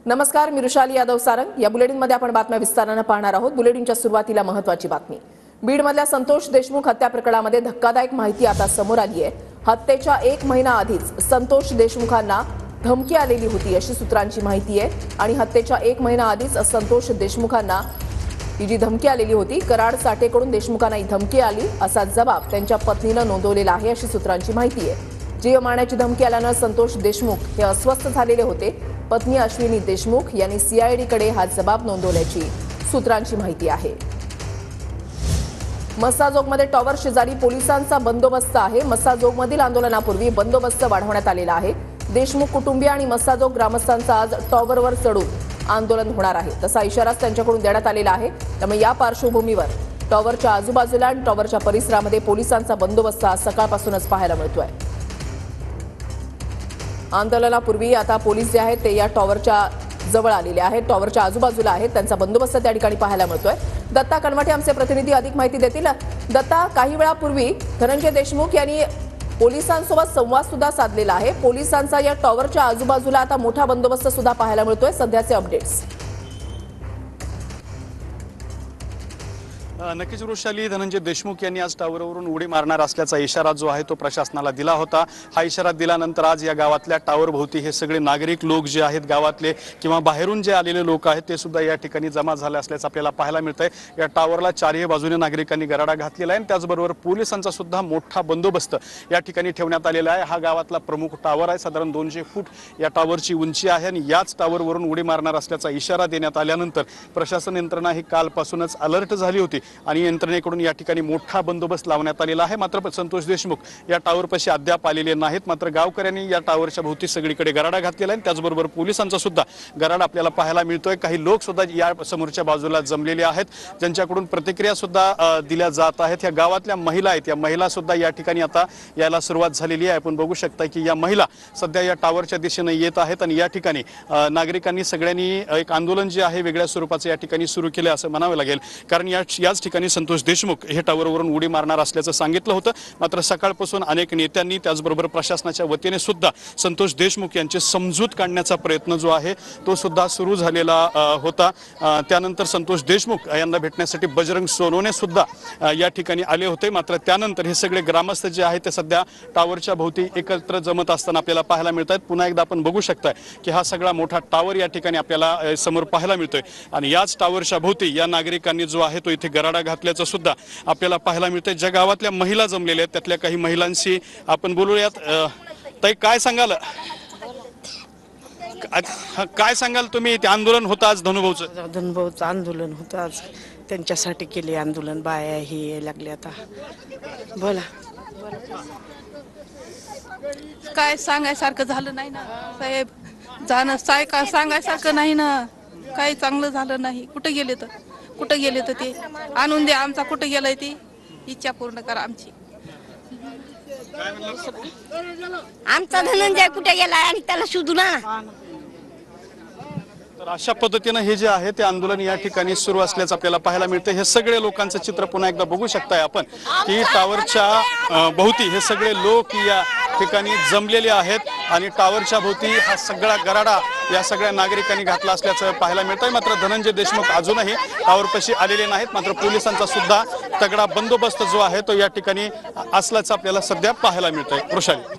नमस्कार, मी रुशाली यादव सारंग। या बुलेटिनमध्ये आपण बातम्या विस्ताराने पाहणार आहोत। बुलेटिनच्या सुरुवातीला महत्त्वाची बातमी। बीडमधल्या संतोष देशमुख हत्या प्रकरणामध्ये धक्कादायक माहिती आता समोर आली आहे। हत्येच्या 1 महिना आधीच संतोष देशमुखांना धमकी आलेली होती अशी सूत्रांची माहिती आहे आणि हत्येच्या 1 महिना आधीच संतोष देशमुखांना ही जी धमकी आलेली होती, कराड साठेकडून देशमुखांना ही धमकी आली असा जबाब त्यांच्या पत्नीने नोंदवलेला आहे अशी सूत्रांची माहिती आहे। जीव मारण्याची धमकी आल्याने संतोष देशमुख हे अस्वस्थ झालेले होते। पत्नी अश्विनी देशमुख यांनी सीआयडीकडे हा जबाब नोंदवल्याची सूत्रांची माहिती आहे। मस्साजोगमध्ये टॉवर शेजारी पोलिसांचा बंदोबस्त आहे। मस्साजोगमधील आंदोलनापूर्वी बंदोबस्त वाढवण्यात आलेला आहे। देशमुख कुटुंबीय आणि मस्साजोग ग्रामस्थांचा आज टॉवरवर चढून आंदोलन होणार आहे तसा इशाराच त्यांच्याकडून देण्यात आलेला आहे। त्यामुळे या पार्श्वभूमीवर टॉवरच्या आजूबाजूला आणि टॉवरच्या परिसरामध्ये पोलिसांचा बंदोबस्त आज सकाळपासूनच पाहायला मिळतोय। आंदोलनापूर्वी आता पोलीस जे आहेत ते या टॉवरच्या जवळ आलेले आहेत, टॉवरच्या आजूबाजूला आहेत, त्यांचा बंदोबस्त त्या ठिकाणी पाहायला मिळतोय। दत्ता कनवटे आमचे प्रतिनिधी अधिक माहिती देतील। दत्ता, काही वेळापूर्वी धनंजय देशमुख यांनी पोलिसांसोबत संवाद सुद्धा साधलेला आहे। पोलिसांचा या टॉवरच्या आजूबाजूला आता मोठा बंदोबस्त सुद्धा पाहायला मिळतोय। सध्याचे अपडेट्स। नक्कीच वृषाली, धनंजय देशमुख यांनी आज टावरवरून उडी मारणार असल्याचा इशारा जो आहे तो प्रशासनाला दिला होता। हा इशारा दिल्यानंतर आज या गावातल्या टावर भोवती हे सगळे नागरिक लोक जे आहेत गावातले किंवा बाहेरून जे आलेले लोक आहेत ते सुद्धा या ठिकाणी जमा झाले असल्याचं आपल्याला पाहायला मिळतंय। या टावरला चारही बाजूने नागरिकांनी गराडा घातलेला आहे। त्याचबरोबर पोलिसांचा सुद्धा मोठा बंदोबस्त या ठिकाणी ठेवण्यात आलेला आहे। हा गावातला प्रमुख टावर आहे, साधारण 200 फूट या टावरची उंची आहे आणि याच टावरवरून उडी मारणार असल्याचा इशारा देण्यात आल्यानंतर प्रशासन यंत्रणा ही कालपासूनच अलर्ट झाली होती आणि यंत्रणेकडून या ठिकाणी मोठा बंदोबस्त लावण्यात आलेला आहे। मात्र संतोष देशमुख या टावरपाशी अद्याप आलेले नाहीत। मात्र गावकऱ्यांनी या टावरच्या भोवती सगळीकडे गराडा घातलेला आहे। त्याचबरोबर पोलिसांचा सुद्धा गराडा आपल्याला पाहायला मिळतोय। काही लोक सुद्धा या समोरच्या बाजूला जमलेले आहेत, ज्यांच्याकडून प्रतिक्रिया सुद्धा दिल्या जात आहेत। या गावातल्या महिला आहेत, या महिला सुद्धा या ठिकाणी आता यायला सुरुवात झालेली आहे। आपण बघू शकता की या महिला सध्या या टावरच्या दिशेने येत आहेत आणि या ठिकाणी नागरिकांनी सगळ्यांनी एक आंदोलन जे आहे वेगळ्या स्वरूपाचं या ठिकाणी सुरू केले असं म्हणावं लागेल, कारण याच ठिकाणी संतोष देशमुख हे टावरवरून उडी मारणार असल्याचं सांगितलं होतं। मात्र सकाळपासून अनेक नेत्यांनी त्याचबरोबर प्रशासनाच्या वतीने सुद्धा संतोष देशमुख यांची समजूत काढण्याचा प्रयत्न जो आहे तो सुद्धा सुरू झालेला होता। त्यानंतर संतोष देशमुख यांना भेटण्यासाठी बजरंग सोनवणे सुद्धा या ठिकाणी आले होते। मात्र त्यानंतर हे सगळे ग्रामस्थ जे आहेत ते सध्या टावरच्या भोवती एकत्र जमत असताना आपल्याला पाहायला मिळत आहेत। पुन्हा एकदा आपण बघू शकताय की हा सगळा मोठा टावर या ठिकाणी आपल्याला समोर पाहायला मिळतोय आणि याच टावरच्या भोवती या नागरिकांनी जो आहे तो इथे गराडा घातल्याचं सुद्धा आपल्याला पाहायला मिळतंय। ज्या गावातल्या महिला जमलेल्या आहेत त्यातल्या काही महिलांशी आपण बोलूयात। ताई, काय सांगाल तुम्ही? ते आंदोलन होतं आज धनुभाऊचं आंदोलन होतं आज, त्यांच्यासाठी केले आंदोलन। बाया हे लागले आता बोला। काय सांगायसारखं झालं नाही ना साहेब, जाणं सांगायसारखं नाही ना, काही चांगलं झालं नाही। कुठे गेले तर ते आणून द्या, आमचा कुठे गेलाय ती इच्छा पूर्ण करा आमची। आमचा धनंजय कुठे गेलाय आणि त्याला शोधू ना। तर अशा पद्धतीने हे जे आहे ते आंदोलन या ठिकाणी सुरू असल्याचं आपल्याला पाहायला मिळतं। हे सगळे लोकांचं चित्र पुन्हा एकदा बघू शकताय आपण की टावरच्या भोवती हे सगळे लोक या ठिकाणी जमलेले आहेत आणि टावरच्या भोवती हा सगळा गराडा या सगळ्या नागरिकांनी घातला असल्याचं पाहायला मिळतंय। मात्र धनंजय देशमुख अजूनही टावरपाशी आलेले नाहीत। मात्र पोलिसांचा सुद्धा तगडा बंदोबस्त जो आहे तो या ठिकाणी असल्याचं आपल्याला सध्या पाहायला मिळतंय। वृषाली।